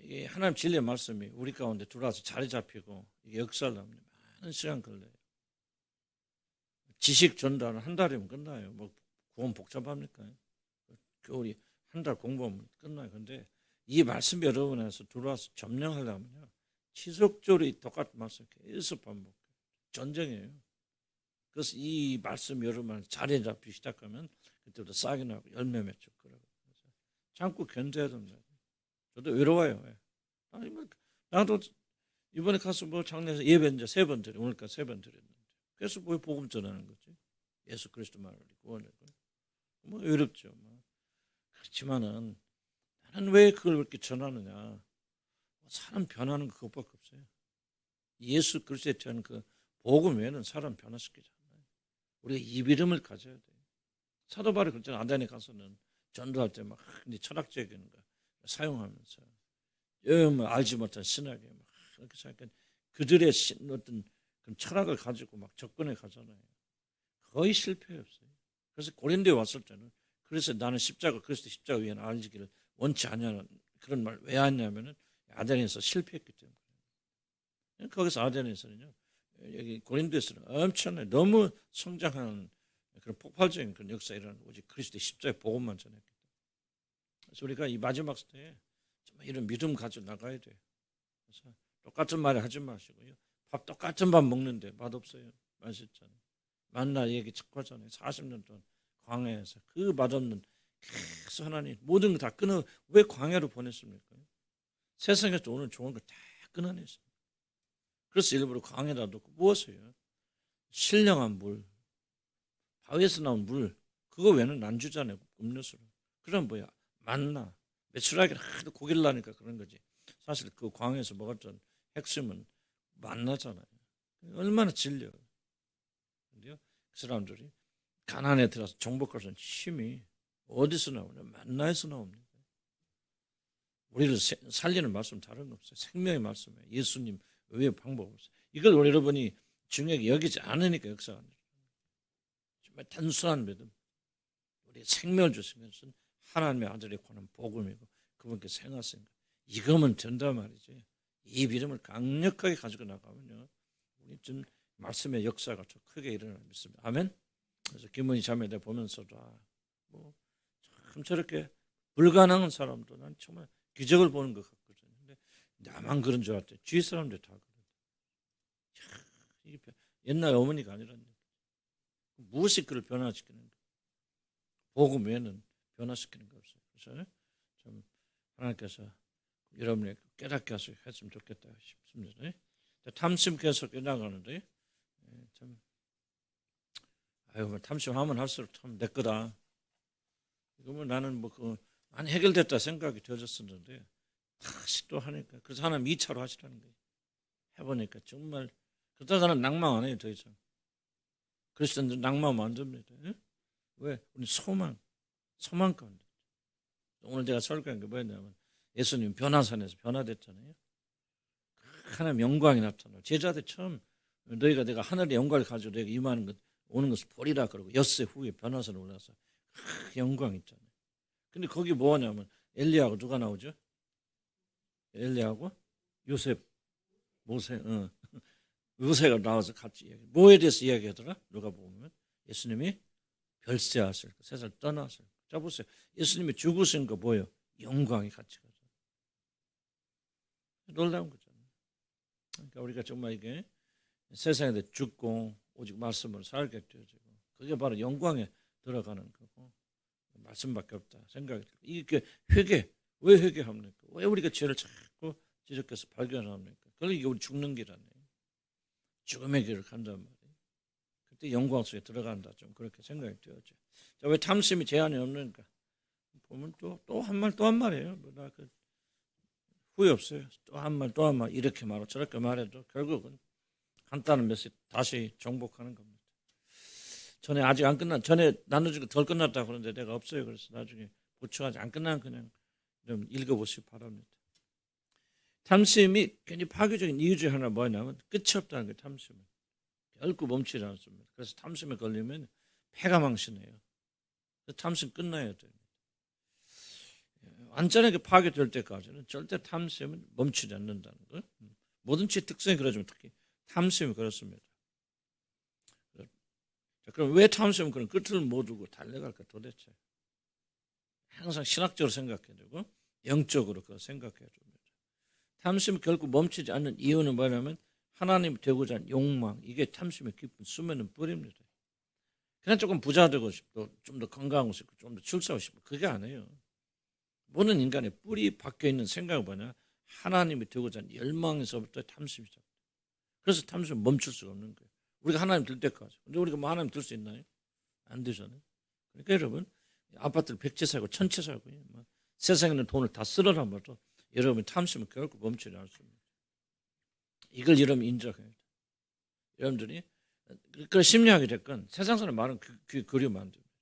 이게 하나님 진리의 말씀이 우리 가운데 들어와서 자리 잡히고 이게 역사를 하면 많은 시간 걸려요. 지식 전달은 한 달이면 끝나요. 뭐 구원 복잡합니까? 우리 한 달 공부하면 끝나요. 근데 이 말씀이 여러분에서 들어와서 점령하려면요, 지속적으로 똑같은 말씀 계속 반복해요. 전쟁이에요. 그래서 이 말씀 여러분 자리에 잡히기 시작하면 그때부터 싹이 나고 열매 맺고 그러고 참고 견뎌야 된다. 저도 외로워요. 아니 뭐 나도 이번에 가서 뭐 장례에서 예배 이제 3번 드려 오늘까지 3번 드렸는데 그래서 뭐 복음 전하는 거지. 예수 그리스도만을 구원을 뭐 외롭죠. 뭐. 그렇지만은 나는 왜 그걸 그렇게 전하느냐? 사람 변하는 거 그것밖에 없어요. 예수 그리스도에 대한 그 복음 외에는 사람 변화시키지 않아요. 우리가 이 믿음을 가져야 돼요. 사도 바울이 그랬잖아요. 아덴에 가서는 전도할 때 막 철학적인 거 사용하면서 뭐 알지 못한 신학에 막 그렇게 생각해 그들의 어떤 그런 철학을 가지고 막 접근해 가잖아요. 거의 실패 없어요. 그래서 고린도에 왔을 때는 그래서 나는 십자가 그리스도 십자가 위에 알지기를 원치 않냐는 그런 말 왜 하냐면은 아덴에서 실패했기 때문에. 거기서 아덴에서는요. 여기 고린도에서는 엄청나게 너무 성장하는 그런 폭발적인 그런 역사 일어나는 오직 그리스도의 십자가의 복음만 전했기 때문에. 그래서 우리가 이 마지막 때에 정말 이런 믿음 가지고 나가야 돼요. 그래서 똑같은 말을 하지 마시고요. 밥 똑같은 밥 먹는데 맛없어요. 맛있잖아요. 만나 얘기 듣고 하잖아요. 40년 동안 광야에서 그 맛없는 계속 하나님 모든 거 다 끊어 왜 광야로 보냈습니까? 세상에서 오늘 좋은 거 다 끊어냈습니다. 그래서 일부러 광야다 놓고 무엇이에요? 신령한 물, 바위에서 나온 물, 그거 외에는 안 주잖아요. 음료수로. 그럼 뭐야? 만나. 매출하기를 하도 고기를 나니까 그런 거지. 사실 그 광야에서 먹었던 핵심은 만나잖아요. 얼마나 질려요. 근데요, 그 사람들이 가난에 들어서 정복할 수 있는 힘이 어디서 나오냐? 만나에서 나옵니다. 우리를 살리는 말씀 다른 거 없어요. 생명의 말씀이에요. 예수님 외의 방법 없어요. 이걸 여러분이 중요하게 여기지 않으니까 역사가 안 돼요. 정말 단순한 믿음. 우리 생명을 주신 것은 하나님의 아들에 관한 복음이고 그분께 생하신 것. 이거면 된단 말이지. 이 믿음을 강력하게 가지고 나가면요. 우리 좀 말씀의 역사가 더 크게 일어날 믿습니다. 아멘. 그래서 김은희 자매들 보면서도 참 저렇게 불가능한 사람도 난 정말 기적을 보는 것 같거든요. 근데 나만 그런 줄 알았대. 주위 사람들 다 그래. 이게 옛날 어머니가 아니란 무엇이 그를 변화시키는 거? 복음 외에는 변화시키는 거 없어요. 그래서 좀 하나님께서 여러분이 깨닫게 했으면 좋겠다 싶습니다. 탐심 계속 나가는데 참 아유 탐심하면 할수록 참 내 거다. 이거면 나는 많이 해결됐다 생각이 되어졌었는데 다시 또 하니까 그래서 하나님 2차로 하시라는 거예요. 해보니까 정말 그러다 나는 낭망 안 해요 더 이상. 그리스도인들 낭망 안 됩니다. 왜? 우리 소망 가운데. 오늘 제가 설교한 게 뭐였냐면 예수님 변화산에서 변화됐잖아요. 하나님 영광이 나타나요. 제자들 처음 너희가 내가 하늘의 영광을 가지고 내가 임하는 것 오는 것을 보리라 그러고 엿새 후에 변화산에 올라서 영광 있잖아요. 근데 거기 뭐냐면 엘리야하고 누가 나오죠? 엘리야하고 요셉, 모세, 요새가 나와서 같이 이야기. 뭐에 대해서 이야기하더라? 누가 보면 예수님이 별세하실 거, 세상을 떠나실 거. 자 보세요. 예수님이 죽으신 거 뭐예요? 영광이 같이 가죠. 놀라운 거잖아요. 그러니까 우리가 정말 이게 세상에 죽고 오직 말씀으로 살게 되어지고 그게 바로 영광에 들어가는 거고 말씀밖에 없다 생각이 들고 이게 회개 왜 회개합니까? 왜 우리가 죄를 자꾸 지적해서 발견합니까? 그러니까 우리 죽는 길 아니에요. 죽음의 길을 간단 말이에요. 그때 영광 속에 들어간다 좀 그렇게 생각이 되었죠. 자, 왜 탐심이 제한이 없는가? 보면 또 한 말 또 한 말이에요. 나 후회 없어요. 또 한 말 또 한 말 이렇게 말하고 저렇게 말해도 결국은 간단한 메시지 다시 정복하는 겁니다. 전에 아직 안 끝난 전에 나눠주고 덜 끝났다 그러는데 내가 없어요. 그래서 나중에 보충하지 안 끝난 그냥 좀 읽어보시기 바랍니다. 탐심이 굉장히 파괴적인 이유 중에 하나 뭐냐면 끝이 없다는 거예요. 탐심은 결코 멈추지 않습니다. 그래서 탐심에 걸리면 폐가 망신해요. 탐심 끝나야 됩니다. 완전하게 파괴될 때까지는 절대 탐심은 멈추지 않는다는 거. 모든 죄의 특성이 그러지만 특히 탐심이 그렇습니다. 자, 그럼 왜 탐심은 그런 끝을 못 두고 달려갈까 도대체? 항상 신학적으로 생각해야 되고 영적으로 그거 생각해야 됩니다. 탐심이 결국 멈추지 않는 이유는 뭐냐면 하나님 되고자 하는 욕망, 이게 탐심의 깊은 수면은 뿌립니다. 그냥 조금 부자 되고 싶고 좀 더 건강하고 싶고 좀 더 출세하고 싶고 그게 아니에요. 모든 인간의 뿌리 박혀 있는 생각은 뭐냐? 하나님이 되고자 하는 열망에서부터 탐심이 시작돼요. 그래서 탐심은 멈출 수가 없는 거예요. 우리가 하나님 들 때까지. 근데 우리가 뭐 하나님 들 수 있나요? 안 되잖아요. 그러니까 여러분 아파트를 100채 살고 1000채 살고 세상에 있는 돈을 다 쓸어라 봐도 여러분 탐심은 결코 멈추지 않습니다. 이걸 여러분 인정해야 돼요. 여러분들이 그 심리학이 됐건 세상 사람 말은 그리우면 안 됩니다.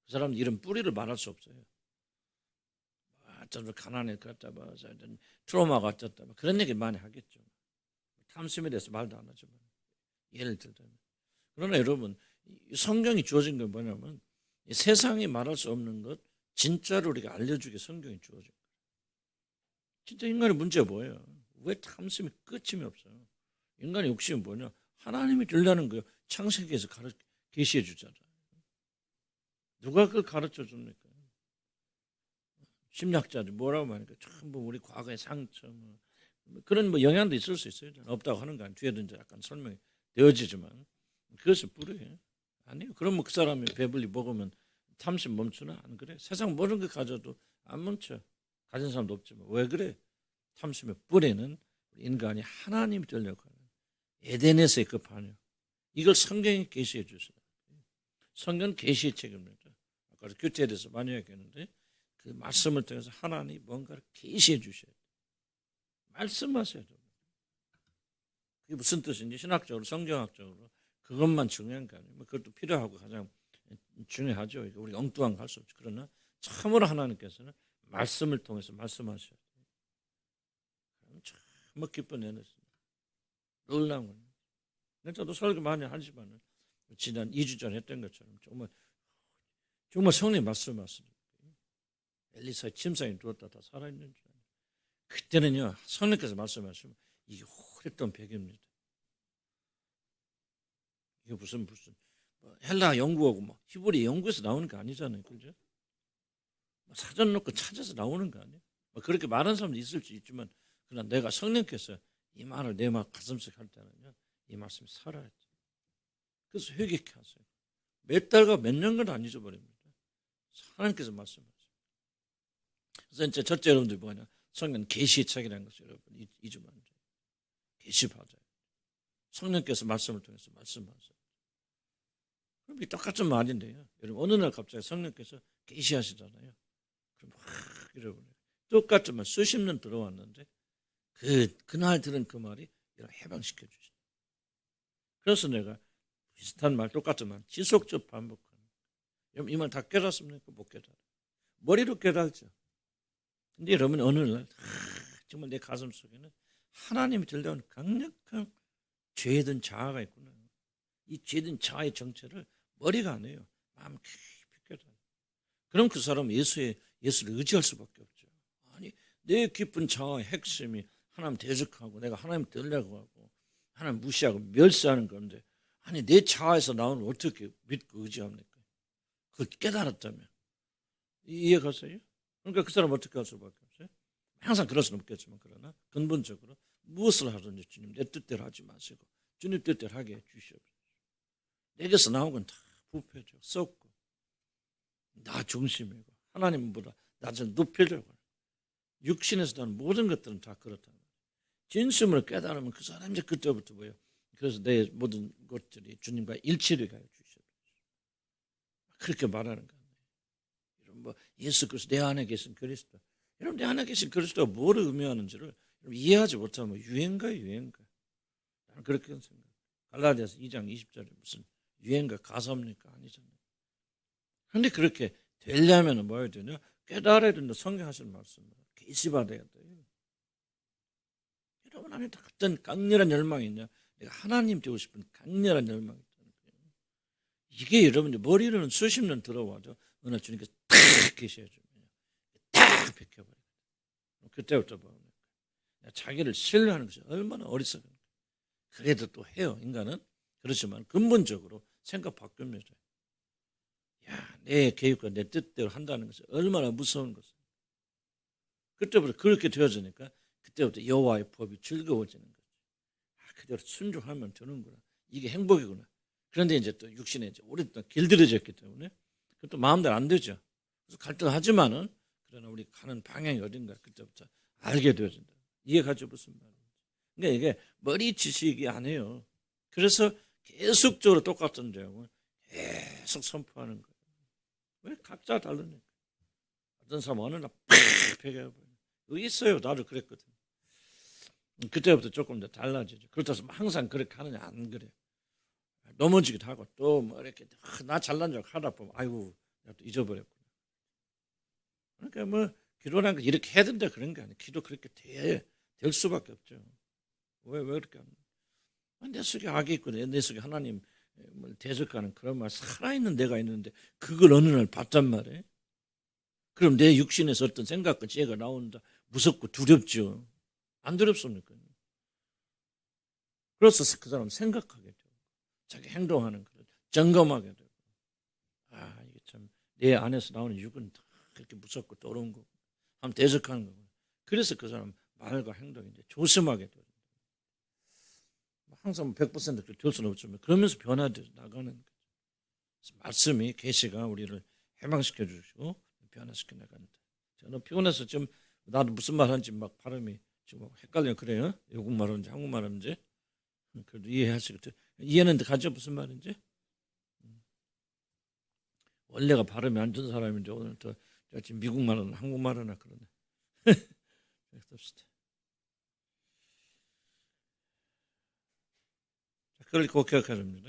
그 사람은 이런 뿌리를 말할 수 없어요. 좀 가난에 갔다 봐, 트라우마가 어쩌다 봐, 그런 얘기 많이 하겠죠. 탐심에 대해서 말도 안 하지만 예를 들자면. 그러나 여러분 성경이 주어진 건 뭐냐면 세상이 말할 수 없는 것 진짜로 우리가 알려주게 성경이 주어진 거예요. 진짜 인간의 문제가 뭐예요? 왜 탐심이 끝이 없어요? 인간의 욕심이 뭐냐? 하나님이 되려는 거예요. 창세기에서 계시해 주잖아요. 누가 그걸 가르쳐 줍니까? 심리학자들 뭐라고 말하니까 전부 우리 과거의 상처 그런 영향도 있을 수 있어요. 없다고 하는 거 아니에요. 뒤에도 이제 약간 설명이 되어지지만 그것이 뿌리예요. 아니에요. 그러면 그 사람이 배불리 먹으면 탐심 멈추나? 안 그래. 세상 모든 거 가져도 안 멈춰. 가진 사람도 없지만 왜 그래? 탐심의 뿌리는 인간이 하나님이 되려고 하는 에덴에서의 그 반역. 이걸 성경이 계시해 주세요. 성경 계시의 책입니다. 아까 교체에 대해서 많이 얘기했는데 그 말씀을 통해서 하나님이 뭔가를 계시해 주셔야 돼요. 말씀하셔야 돼요. 그게 무슨 뜻인지 신학적으로 성경학적으로 그것만 중요한 거 아니에요. 그것도 필요하고 가장 중요하죠. 우리 엉뚱한 거 할 수 없죠. 그러나 참으로 하나님께서는 말씀을 통해서 말씀하셔야 돼요. 참 기쁜 은혜였습니다. 놀라운 거예요. 저도 설교 많이 하지만 지난 2주 전에 했던 것처럼 정말 성령의 말씀하시죠. 엘리사의 침상에 누웠다 다 살아있는 줄 알아요. 그때는요 성령께서 말씀하시면 이게 오랫동안 벽입니다. 이게 무슨 헬라 연구하고 히브리 연구에서 나오는 거 아니잖아요, 그죠? 사전 놓고 찾아서 나오는 거 아니에요? 그렇게 말하는 사람도 있을 수 있지만 그러나 내가 성령께서 이 말을 내 가슴속에 할 때는요 이 말씀이 살아야 돼요. 그래서 회개케 하세요. 몇 달과 몇 년간 안 잊어버립니다. 하나님께서 말씀하세요. 그래서 이제 첫째 여러분들 뭐냐? 성경 계시의 책이라는 것을 여러분 잊으면 안 돼요. 계시 받아요. 성령께서 말씀을 통해서 말씀하세요. 그럼 이게 똑같은 말인데요. 여러분 어느 날 갑자기 성령께서 계시하시잖아요. 그럼 여러분 똑같은 말 수십 년 들어왔는데 그날 들은 그 말이 여러분 해방시켜 주시죠. 그래서 내가 비슷한 말 똑같은 말 지속적으로 반복하는. 여러분 이 말 다 깨닫습니까? 못 깨달아요. 머리로 깨달죠. 근데 여러분 어느 날 정말 내 가슴 속에는 하나님이 들려오는 강력한 죄든 자아가 있구나. 이 죄든 자아의 정체를 머리가 안 해요. 마음 깊이 깨달아요. 그럼 그 사람은 예수를 의지할 수밖에 없죠. 아니 내 깊은 자아의 핵심이 하나님 대적하고 내가 하나님 되려고 하고 하나님 무시하고 멸시하는 건데 아니 내 자아에서 나오는 어떻게 믿고 의지합니까? 그걸 깨달았다면 이해가세요? 그러니까 그 사람 어떻게 할 수밖에 없어요? 항상 그럴 수는 없겠지만 그러나 근본적으로 무엇을 하든지 주님 내 뜻대로 하지 마시고 주님 뜻대로 하게 해주시옵소서. 내게서 나온 건 다 부패죠. 썩고 나 중심이고 하나님보다 나를 높이려고 하는 육신에서 나는 모든 것들은 다 그렇다는 거예요. 진심으로 깨달으면 그 사람 이제 그때부터 뭐예요? 그래서 내 모든 것들이 주님과 일치를 가해 주시옵소서. 그렇게 말하는 거예요. 예수 그리스도 내 안에 계신 그리스도. 여러분 내 안에 계신 그리스도가 뭘 의미하는지를 이해하지 못하면 유행가예요. 나는 그렇게 생각해요. 갈라디아서 2장 20절에 무슨 유행가 가사입니까? 아니잖아요. 그런데 그렇게 되려면 뭐 해야 되냐? 깨달아야 된다. 성경 하시는 말씀을 계시받아야 돼요. 여러분 안에 어떤 강렬한 열망이 있냐? 내가 하나님 되고 싶은 강렬한 열망이 있다는 거예요. 이게 여러분 머리로는 수십 년 들어와도 어느 날 주님께서 탁 계셔야죠. 탁 벗겨버려요. 그때부터 보면 자기를 신뢰하는 것이 얼마나 어리석은가. 그래도 또 해요. 인간은. 그렇지만 근본적으로 생각 바뀝니다. 야, 내 계획과 내 뜻대로 한다는 것이 얼마나 무서운 것이에요. 그때부터 그렇게 되어지니까 그때부터 여호와의 법이 즐거워지는 거죠. 그대로 순종하면 되는구나. 이게 행복이구나. 그런데 이제 또 육신에 이제 오랫동안 길들여졌기 때문에 그것도 마음대로 안 되죠. 그래서 갈등하지만은 그러나 우리 가는 방향이 어딘가 그때부터 알게 되어진다. 이해가죠? 무슨 말인지. 그러니까 이게 머리 지식이 아니에요. 그래서 계속적으로 똑같은 내용을 계속 선포하는 거예요. 왜? 각자 다르니까. 어떤 사람은 어느 날 팍 배겨버려요. 여기 있어요. 나도 그랬거든. 그때부터 조금 더 달라지죠. 그렇다고 해서 항상 그렇게 하느냐? 안 그래요. 넘어지기도 하고 또 뭐 이렇게 나 잘난 척 하다 보면 아이고 내가 또 잊어버렸구나. 그러니까 뭐 기도라는 게 이렇게 해야 된다 그런 게 아니에요. 기도 그렇게 될 수밖에 없죠. 왜 그렇게 합니까? 내 속에 악이 있고 내 속에 하나님을 대적하는 그런 말 살아있는 내가 있는데 그걸 어느 날 봤단 말이에요. 그럼 내 육신에서 어떤 생각과 지혜가 나온다. 무섭고 두렵죠. 안 두렵습니까? 그래서 그 사람 생각하게 되고 자기 행동하는 걸 점검하게 되고 이게 참 내 안에서 나오는 육은 그렇게 무섭고 더러운 거고 한번 대적하는 거고 그래서 그 사람 말과 행동이 이제 조심하게 돼요. 항상 100% 될 수는 없지만 그러면서 변화되어 나가는 거죠. 말씀이 계시가 우리를 해방시켜 주시고 변화시켜 나간다. 저는 피곤해서 지금 나도 무슨 말 하는지 막 발음이 지금 헷갈려 그래요. 외국말 하는지 한국말 하는지 그래도 이해하시겠죠. 이해는 가죠 무슨 말인지. 원래가 발음이 안 좋은 사람인데 오늘 또 지금 미국말 하나 한국말 하나 그러네. 그걸 꼭 기억해야 됩니다.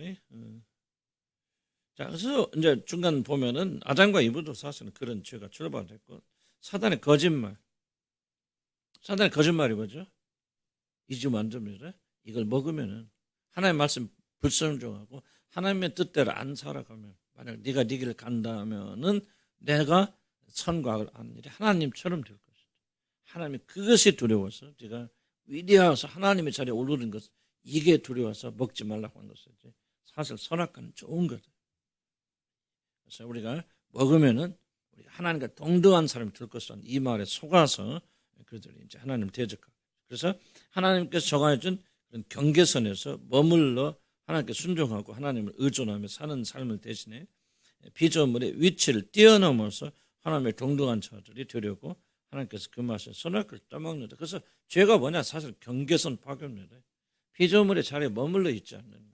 자, 그래서 이제 중간 보면은 아담과 이브도 사실은 그런 죄가 출발했고 사단의 거짓말이 뭐죠? 잊으면 안 됩니다. 이걸 먹으면은 하나님의 말씀 불순종하고 하나님의 뜻대로 안 살아가면 만약 네가 네 길을 간다면은 내가 선과 악을 아는 일이 하나님처럼 될 것이다. 하나님이 그것이 두려워서 네가 위대하서 하나님의 자리에 오르는 것 이게 두려워서 먹지 말라고 한 것이지 사실 선악과는 좋은 거다. 그래서 우리가 먹으면은 우리 하나님과 동등한 사람이 될 것이라는 이 말에 속아서 그들이 이제 하나님을 대적하고 그래서 하나님께서 정해준 그런 경계선에서 머물러 하나님께 순종하고 하나님을 의존하며 사는 삶을 대신에 피조물의 위치를 뛰어넘어서 하나님의 동등한 자들이 되려고 하나님께서 그 맛에 선악과를 떠먹는다. 그래서 죄가 뭐냐? 사실 경계선 파괴입니다. 피조물의 자리에 머물러 있지 않는 거예요.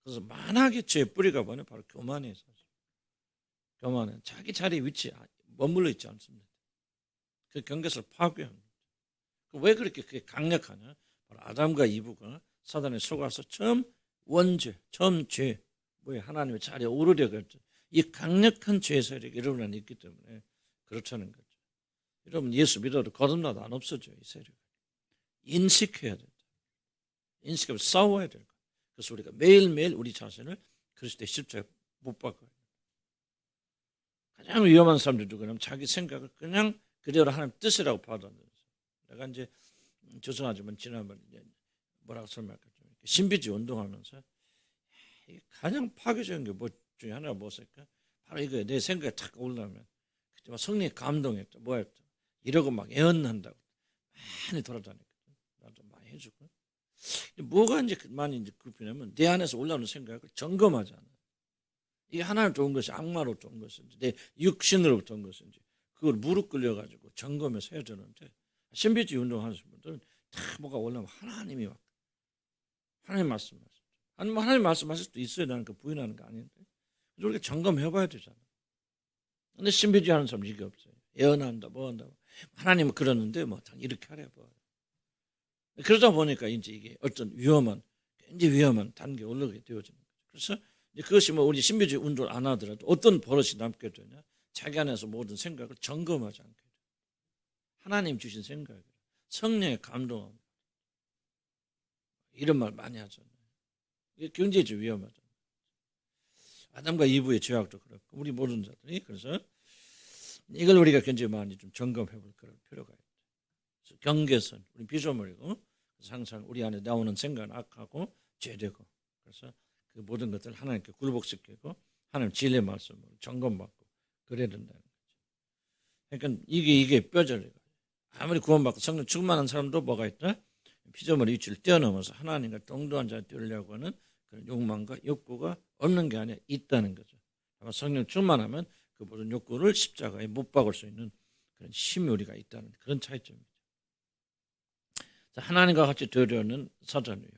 그래서 만악의 죄의 뿌리가 뭐냐? 바로 교만이에요. 교만은 자기 자리 위치에 머물러 있지 않습니다. 그 경계선을 파괴합니다. 왜 그렇게 그게 강력하냐? 바로 아담과 이브가 사단에 속아서 처음 원죄, 처음 죄, 하나님의 자리에 오르려고 했죠. 이 강력한 죄의 세력이 여러분 안에 있기 때문에 그렇다는 거죠. 여러분 예수 믿어도 거듭나도 안 없어져요. 이 세력. 인식해야 된다. 인식하면 싸워야 될 거예요. 그래서 우리가 매일매일 우리 자신을 그리스도의 십자가에 못 박아요. 가장 위험한 사람들이 누구냐면 자기 생각을 그냥 그대로 하나님 뜻이라고 받아들여요. 내가 이제 죄송하지만 지난번에 이제 뭐라고 설명할까 좀 신비주의 운동하면서 가장 파괴적인 게 뭐 중에 하나가 무엇일까? 바로 이거예요. 내 생각이 탁 올라오면 그때 막 성령이 감동했다. 뭐였다. 이러고 막 애언한다고 많이 돌아다녔거든. 나도 많이 해주고. 뭐가 이제 많이 이제 굽히냐면 내 안에서 올라오는 생각을 점검하지 않아요. 이게 하나님으로부터 온 것이 악마로부터 온 것인지 내 육신으로부터 온 것인지 그걸 무릎 꿇려가지고 점검해서 해야 되는데 신비주의 운동하는 분들은 다 뭐가 올라오면 하나님이 막 하나님 말씀하시죠. 하나님 말씀하실 수도 있어야 되는 거 부인하는 거 아닌데 그래서 우리가 점검해봐야 되잖아요. 근데 신비주의 하는 사람 이게 없어요. 예언한다 뭐 한다 하나님은 그러는데 뭐 이렇게 하래 뭐. 그러다 보니까 이제 이게 어떤 굉장히 위험한 단계에 올라가게 되어지는 거죠. 그래서 그것이 뭐 우리 신비주의 운동을 안 하더라도 어떤 버릇이 남게 되냐? 자기 안에서 모든 생각을 점검하지 않게 돼요. 하나님 주신 생각을 성령의 감동함 이런 말 많이 하잖아요. 이게 굉장히 위험하잖아요. 아담과 이브의 죄악도 그렇고 우리 모든 자들이 그래서 이걸 우리가 굉장히 많이 좀 점검해 볼 필요가 있어요. 경계선, 우리 피조물이고 항상 우리 안에 나오는 생각은 악하고 죄되고, 그래서 그 모든 것들 하나님께 굴복시키고 하나님 진리의 말씀으로 점검받고 그래야 된다는 거죠. 그러니까 이게 뼈저리가. 아무리 구원받고 성령 충만한 사람도 뭐가 있다? 피조물의 위치를 뛰어넘어서 하나님과 동등한 자에 뛰려고 하는 그런 욕망과 욕구가 없는 게 아니라 있다는 거죠. 아마 성령 충만하면 그 모든 욕구를 십자가에 못 박을 수 있는 그런 힘이 우리가 있다는 그런 차이점이죠. 자, 하나님과 같이 되려는 사전이에요.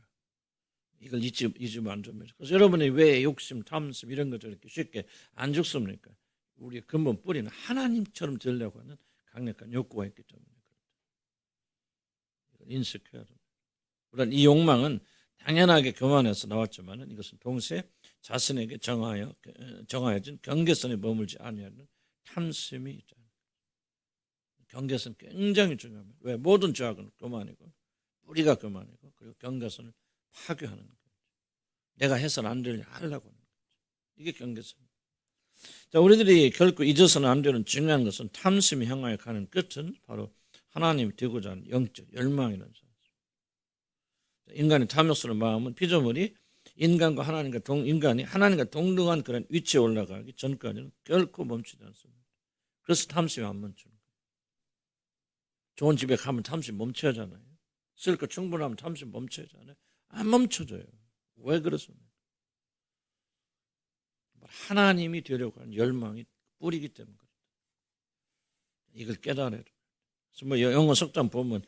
이걸 잊으면 안 됩니다. 그래서 여러분이 왜 욕심, 탐심 이런 것들 이렇게 쉽게 안 죽습니까? 우리의 근본 뿌리는 하나님처럼 되려고 하는 강력한 욕구가 있기 때문에 그렇다. 인식해야 됩니다. 물론 이 욕망은 당연하게 교만에서 나왔지만 이것은 동시에 자신에게 정하여진 경계선에 머물지 아니하는 탐심이 있잖아요. 경계선 굉장히 중요합니다. 왜? 모든 죄악은 교만이고 뿌리가 교만이고 그리고 경계선을 파괴하는 거죠. 내가 해서는 안 되려 하려고 하는 거죠. 이게 경계선입니다. 자, 우리들이 결코 잊어서는 안 되는 중요한 것은 탐심이 향하여 가는 끝은 바로 하나님이 되고자 하는 영적 열망이라는 사실. 인간의 탐욕스러운 마음은 피조물이 인간이 하나님과 동등한 그런 위치에 올라가기 전까지는 결코 멈추지 않습니다. 그래서 탐심이 안 멈추는 거예요. 좋은 집에 가면 탐심 멈춰야 하잖아요. 쓸 거 충분하면 탐심 멈춰야 하잖아요. 안 멈춰져요. 왜 그렇습니까? 하나님이 되려고 하는 열망이 뿌리기 때문에 그렇다. 이걸 깨달아야 돼요. 그래서 뭐 영어 석장 보면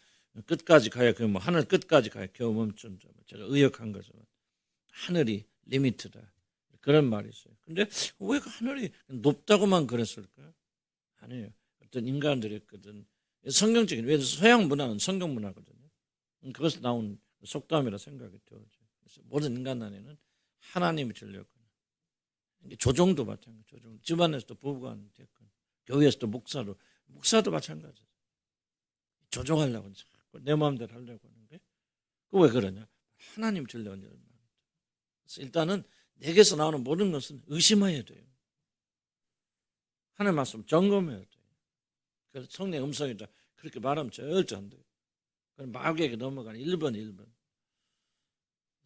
끝까지 가야 하늘 끝까지 가야 겨우 멈춘 자. 제가 의역한 거지만 하늘이 리미트다. 그런 말이 있어요. 근데 왜 하늘이 높다고만 그랬을까요? 아니에요. 어떤 인간들이 있거든. 성경적인, 왜 서양 문화는 성경 문화거든요. 그것에서 나온 속담이라 생각이 들어요. 그래서 모든 인간 안에는 하나님이 주려고 하는. 조종도 마찬가지. 조종. 집안에서도 부부간 됐건, 교회에서도 목사도 마찬가지예요. 조종하려고 내 마음대로 하려고 하는 게. 왜 그러냐? 하나님 주려는 열망. 그래서 일단은 내게서 나오는 모든 것은 의심해야 돼요. 하나님 말씀 점검해야 돼요. 그래서 성령의 음성이다. 그렇게 말하면 절대 안 돼요. 그럼 마귀에게 넘어가는 1번.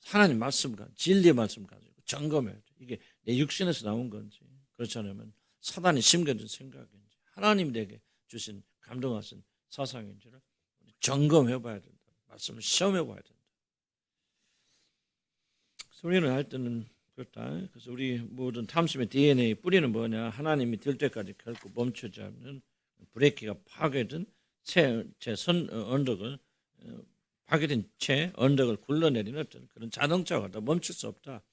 하나님 말씀, 진리의 말씀 가지고 점검해야 돼요. 이게 내 육신에서 나온 건지, 그렇지 않으면 사단이 심겨진 생각인지, 하나님 내게 주신 감동하신 사상인지를 점검해 봐야 된다. 말씀을 시험해 봐야 된다. 그래서 우리는 할 때는 그렇다. 그래서 우리 모든 탐심의 DNA 뿌리는 뭐냐? 하나님이 될 때까지 결코 멈추지 않는 브레이크가 파괴된 언덕을 파괴된 채 언덕을 굴러내리는 어떤 그런 자동차가 더 멈출 수 없다.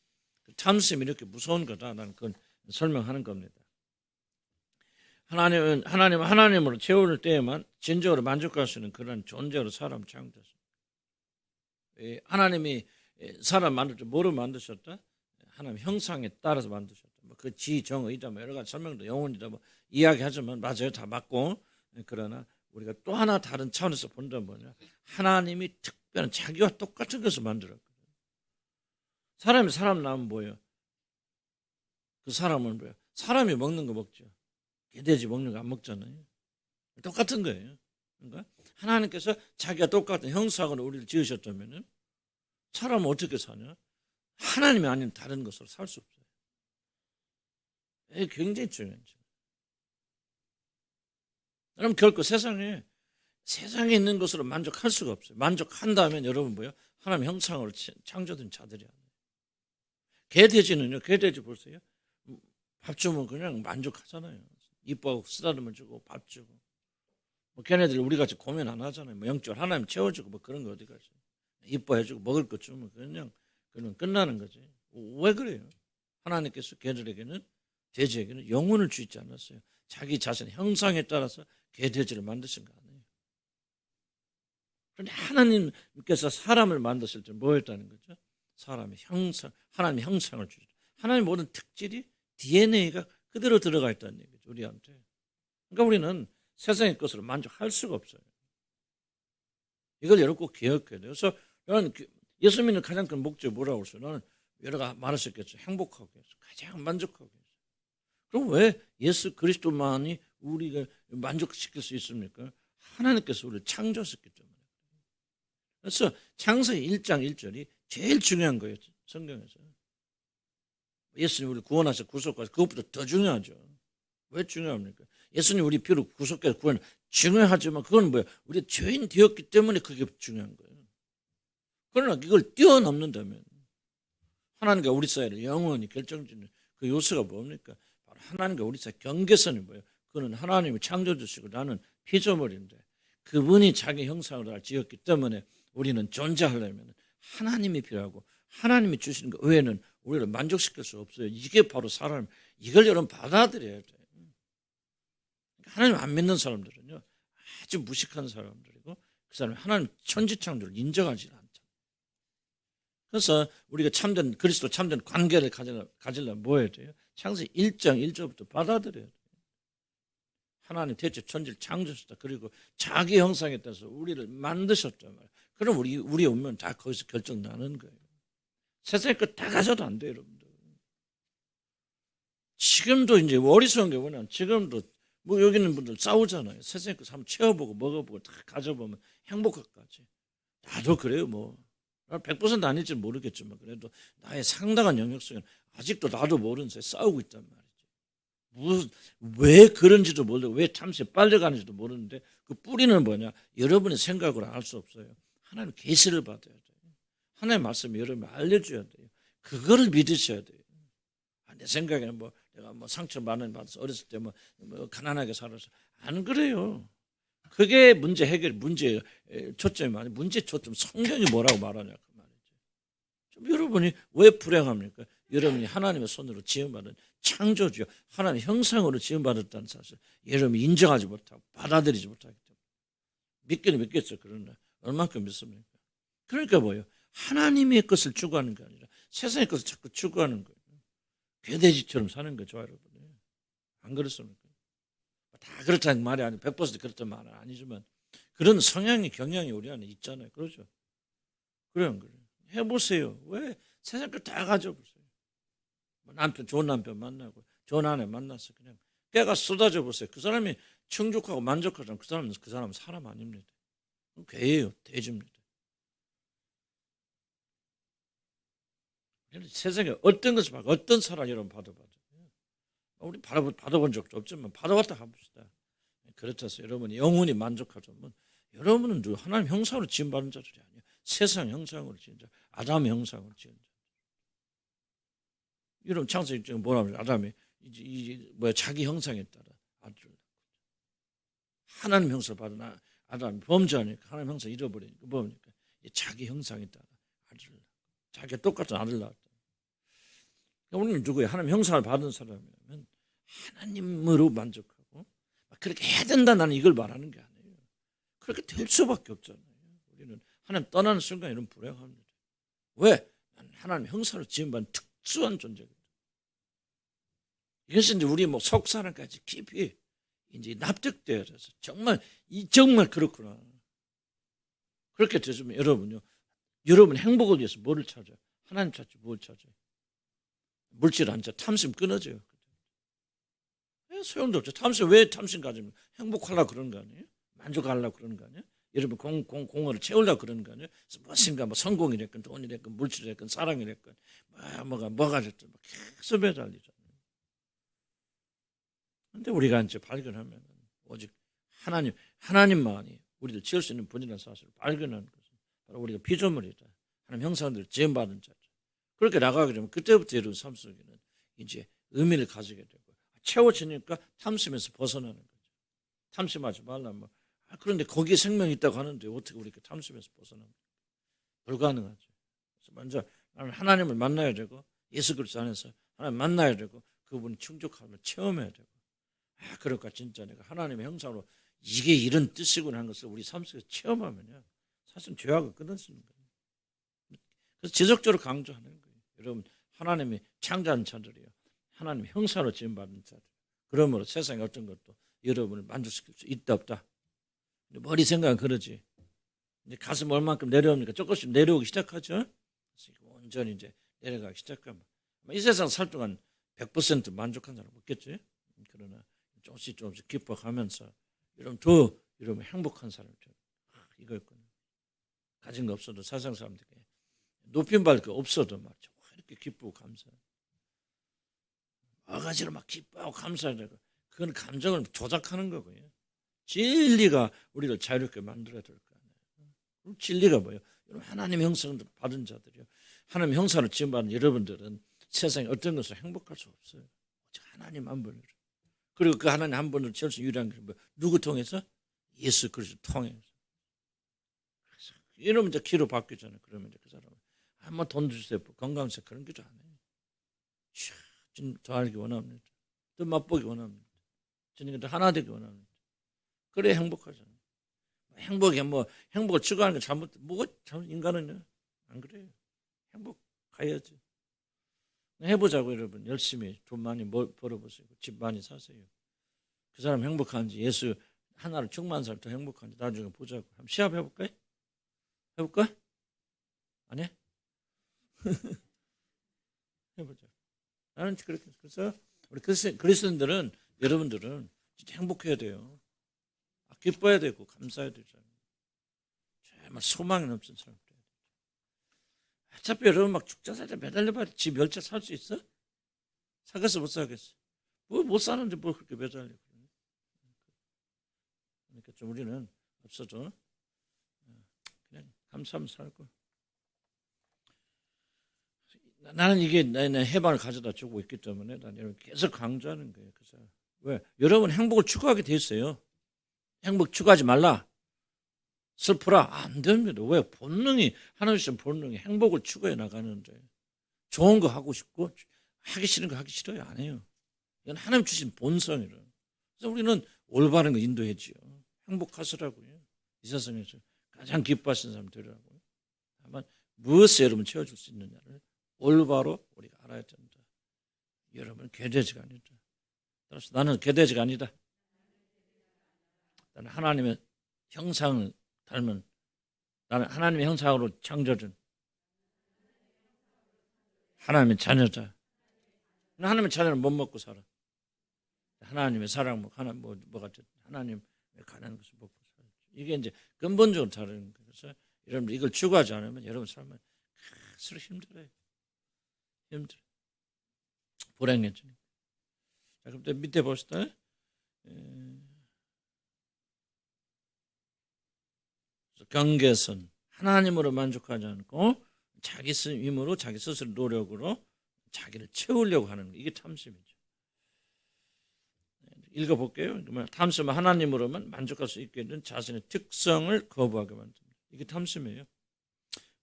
탐심이 이렇게 무서운 거다. 나는 그건 설명하는 겁니다. 하나님으로 채울 때에만 진정으로 만족할 수 있는 그런 존재로 사람 창조했습니다. 하나님이 사람 만들 때 뭐로 만드셨다? 하나님 형상에 따라서 만드셨다. 그 지정의다, 여러 가지 설명도 영혼이다, 이야기하지만 맞아요, 다 맞고. 그러나 우리가 또 하나 다른 차원에서 본다면 뭐냐? 하나님이 특별한 자기와 똑같은 것을 만들었거든요. 사람이 사람 낳으면 뭐예요? 그 사람은 뭐예요? 사람이 먹는 거 먹죠. 개돼지 먹는 거 안 먹잖아요. 똑같은 거예요. 그러니까 하나님께서 자기가 똑같은 형상으로 우리를 지으셨다면 사람은 어떻게 사냐? 하나님이 아닌 다른 것으로 살 수 없어요. 이게 굉장히 중요한 점. 여러분 결코 세상에 있는 것으로 만족할 수가 없어요. 만족한다면 여러분 뭐예요? 하나님 형상으로 창조된 자들이 아니에요. 개돼지는요. 개돼지 보세요. 밥 주면 그냥 만족하잖아요. 이뻐하고 쓰다듬어 주고 밥 주고. 걔네들 우리같이 고민 안 하잖아요. 영적으로 하나님 채워주고 그런 거 어디 가죠. 이뻐해주고 먹을 것 주면 그냥 끝나는 거지. 왜 그래요? 하나님께서 걔들에게는 돼지에게는 영혼을 주지 않았어요. 자기 자신의 형상에 따라서 개돼지를 만드신 거 아니에요. 그런데 하나님께서 사람을 만드실 때 뭐였다는 거죠? 사람의 형상, 하나님의 형상을 주죠. 하나님의 모든 특질이 DNA가 그대로 들어가 있다는 얘기죠. 우리한테. 그러니까 우리는 세상의 것으로 만족할 수가 없어요. 이걸 여러분 꼭 기억해야 돼요. 그래서 나는 예수 믿는 가장 큰 목적이 뭐라고 그랬어요? 나는 여러 가지 많으셨겠죠. 행복하게 해서 가장 만족하게 해서. 그럼 왜 예수 그리스도만이 우리가 만족시킬 수 있습니까? 하나님께서 우리를 창조하셨기 때문에. 그래서 창세기 1장 1절이 제일 중요한 거예요. 성경에서. 예수님 우리 구원하셔 구속하셔 그것보다 더 중요하죠. 왜 중요합니까? 예수님 우리 피로 구속해서 구원 중요하지만 그건 뭐예요? 우리 죄인 되었기 때문에 그게 중요한 거예요. 그러나 이걸 뛰어넘는다면 하나님과 우리 사이를 영원히 결정짓는 그 요소가 뭡니까? 바로 하나님과 우리 사이 경계선이 뭐예요? 그는 하나님이 창조주시고 나는 피조물인데 그분이 자기 형상으로 날 지었기 때문에 우리는 존재하려면 하나님이 필요하고 하나님이 주시는 것 외에는 우리를 만족시킬 수 없어요. 이게 바로 사람, 이걸 여러분 받아들여야 돼요. 하나님 안 믿는 사람들은요, 아주 무식한 사람들이고 그 사람이 하나님 천지창조를 인정하지 않죠. 그래서 우리가 참된 그리스도 참된 관계를 가지려면 뭐 해야 돼요? 창세기 1장 1절부터 받아들여야 돼요. 하나님 대체 천지를 창조하셨다. 그리고 자기 형상에 따라서 우리를 만드셨단 말이에요. 그럼 우리의 운명은 다 거기서 결정나는 거예요. 세상에 거 다 가져도 안 돼요, 여러분들. 지금도 이제 어리석은 게 뭐냐면 지금도 뭐 여기 있는 분들 싸우잖아요. 세상에 거 한번 채워보고 먹어보고 다 가져보면 행복할까지. 나도 그래요, 뭐. 100% 아닐지 모르겠지만 그래도 나의 상당한 영역 속에 아직도 나도 모르는 사이에 싸우고 있단 말이죠. 왜 그런지도 모르고 왜 탐스에 빨려가는지도 모르는데 그 뿌리는 뭐냐? 여러분의 생각으로 알 수 없어요. 하나님 계시를 받아야 돼요. 하나님의 말씀을 여러분이 알려줘야 돼요. 그거를 믿으셔야 돼요. 내 생각에는 뭐 내가 뭐 상처 많이 받아서 어렸을 때 뭐 가난하게 살아서 안 그래요. 그게 문제 해결 문제 초점이 아니 문제 초점 성경이 뭐라고 말하냐 그 말이죠. 좀 여러분이 왜 불행합니까? 여러분이 하나님의 손으로 지음받은 창조주요 하나님 형상으로 지음받았다는 사실 여러분이 인정하지 못하고 받아들이지 못하기 때문에 믿기는 믿겠죠. 그러나 얼만큼 믿습니까? 그러니까 뭐예요? 하나님의 것을 추구하는 게 아니라 세상의 것을 자꾸 추구하는 거예요. 괴돼지처럼 사는 거죠, 여러분. 안 그렇습니까? 다 그렇다는 말이 아니고 100% 그렇다는 말은 아니지만 그런 성향이 경향이 우리 안에 있잖아요. 그렇죠? 그래요. 해보세요. 왜? 세상 걸 다 가져보세요. 남편 좋은 남편 만나고 좋은 아내 만나서 그냥 깨가 쏟아져 보세요. 그 사람이 충족하고 만족하면 그 사람은 사람 아닙니다. 괴예요. 돼지입니다. 세상에 어떤 것을 받고 어떤 사람 여러분 받아봐도 우리 받아본 적도 없지만 받아봤다 해봅시다. 그렇다 해서 여러분이 영혼이 만족하자면 여러분은 하나님 형상으로 지음받은 자들이 아니에요. 세상 형상으로 지은 자, 아담의 형상으로 지은 자. 여러분 창세기 중에 뭐라 그래요? 아담이 자기 형상에 따라 아들을 하나님 형상을 받은 아담이 범죄하니까 하나님 형상 잃어버리니까 뭡니까? 자기 형상에 따라 아들을 자기가 똑같은 아들 낳았다. 우리는 누구예요? 하나님 형상을 받은 사람이라면 하나님으로 만족하고 그렇게 해야 된다 나는 이걸 말하는 게 아니에요. 그렇게 될 수밖에 없잖아요. 우리는 하나님 떠나는 순간 이런 불행합니다. 왜? 하나님 형상으로 지음받은 특수한 존재거든요. 이것은 이제 우리 뭐 속사람까지 깊이 이제 납득되어서 정말 그렇구나. 그렇게 되시면 여러분 행복을 위해서 뭐를 찾아요? 하나님 찾지 뭘 찾아요? 물질 안 찾아 탐심 끊어져요. 소용도 없죠. 왜 탐심 가지면 행복하려고 그러는 거 아니에요? 만족하려고 그러는 거 아니에요? 여러분 공허를 채우려고 그러는 거 아니에요? 무엇인가 뭐 성공이랬건 돈이랬건 물질이랬건 사랑이랬건 뭐가 됐든 계속 매달리잖아요. 그런데 우리가 이제 발견하면 오직 하나님만이 우리를 지을 수 있는 분이라는 사실을 발견하는 것은 바로 우리가 피조물이다. 하나님 형상들을 지음받은 자죠. 그렇게 나가게 되면 그때부터 여러분 삶 속에는 이제 의미를 가지게 되고 채워지니까 탐심에서 벗어나는 거죠. 탐심하지 말라 뭐. 그런데 거기에 생명이 있다고 하는데 어떻게 우리가 탐심에서 벗어납니까? 불가능하죠. 그래서 먼저 나는 하나님을 만나야 되고 예수 그리스도 안에서 하나님 만나야 되고 그분이 충족함을 체험해야 되고 그러니까 진짜 내가 하나님의 형상으로 이게 이런 뜻이구나 하는 것을 우리 삶 속에서 체험하면요. 사실 죄악을 끊어지는 거예요. 그래서 지속적으로 강조하는 거예요. 여러분 하나님이 창조한 자들이요. 하나님 형상으로 지음받은 자들. 그러므로 세상에 어떤 것도 여러분을 만족시킬 수 있다 없다. 머리 생각은 그러지. 이제 가슴 얼만큼 내려오니까 조금씩 내려오기 시작하죠. 온전히 이제 내려가기 시작하면 이 세상 살 동안 100% 만족한 사람 없겠지. 그러나 조금씩 기뻐가면서 이러면 행복한 사람이죠. 이거였거든요. 가진 거 없어도 세상 사람들에게 높임받을 거 없어도 막 이렇게 기쁘고 감사해. 와가지고 막 기뻐하고 감사하고 그건 감정을 조작하는 거고요. 진리가 우리를 자유롭게 만들어야 될 거 아니에요. 진리가 뭐예요? 하나님의 형상을 받은 자들이요. 하나님의 형상을 지음받은 여러분들은 세상에 어떤 것을 행복할 수 없어요. 하나님 한 분으로. 그리고 그 하나님 한 분으로 제일 유일한 게 뭐예요? 누구 통해서? 예수 그리스도 통해서. 이러면 이제 기로 바뀌잖아요. 그러면 이제 그 사람은 한번 돈 주세요. 건강세 그런 게 안 해요. 더 알기 원합니다. 더 맛보기 원합니다. 저는 더 하나 되기 원합니다. 그래 행복하잖아요. 행복을 추구하는 게 잘못 인간은요 안 그래요. 행복해야지. 해보자고 여러분. 열심히 돈 많이 벌어보세요. 집 많이 사세요. 그 사람 행복한지 예수 하나를 충만한 사람 더 행복한지 나중에 보자고. 한번 시합 해볼까요? 해볼까? 안 해? 해보자. 나는 그렇게. 그래서 우리 그리스도인들은 여러분들은 진짜 행복해야 돼요. 기뻐야 되고 감사해야 되잖아요. 정말 소망이 넘치는 사람. 어차피 여러분 막 죽자 살자 매달려봐야 집 10채 살 수 있어? 사겠어 못 사겠어? 뭐 못 사는데 뭘 그렇게 매달려. 그러니까 좀 우리는 없어도 그냥 감사하면서 살고. 나는 이게 내 해방을 가져다 주고 있기 때문에 난 여러분 계속 강조하는 거예요. 그래서 왜? 여러분 행복을 추구하게 돼 있어요. 행복 추구하지 말라. 슬프라. 안 됩니다. 왜? 본능이 하나님 주신 본능이 행복을 추구해 나가는데 좋은 거 하고 싶고 하기 싫은 거 하기 싫어요. 안 해요. 이건 하나님 주신 본성이라. 그래서 우리는 올바른 거 인도해지요. 행복하시라고요. 이 세상에서 가장 기뻐하시는 사람 되라고요. 다만 무엇을 여러분 채워줄 수 있느냐를 올바로 우리가 알아야 된다. 여러분 개돼지가 아니다. 따라서 나는 개돼지가 아니다. 나는 하나님의 형상을 닮은, 나는 하나님의 형상으로 창조된 하나님의 자녀다. 하나님의 자녀는 못 먹고 살아. 하나님의 사랑 뭐가 됐든 하나님의 가난한 것을 먹고 살아. 이게 이제 근본적으로 다른 거예요. 그래서 여러분 이걸 추구하지 않으면 여러분 삶은 스스로 힘들어요. 불행해지니까. 자, 그럼 밑에 봅시다. 경계선. 하나님으로 만족하지 않고 자기 힘으로 자기 스스로 노력으로 자기를 채우려고 하는 거. 이게 탐심이죠. 읽어볼게요. 탐심은 하나님으로만 만족할 수 있게 된 자신의 특성을 거부하게 만듭니다. 이게 탐심이에요.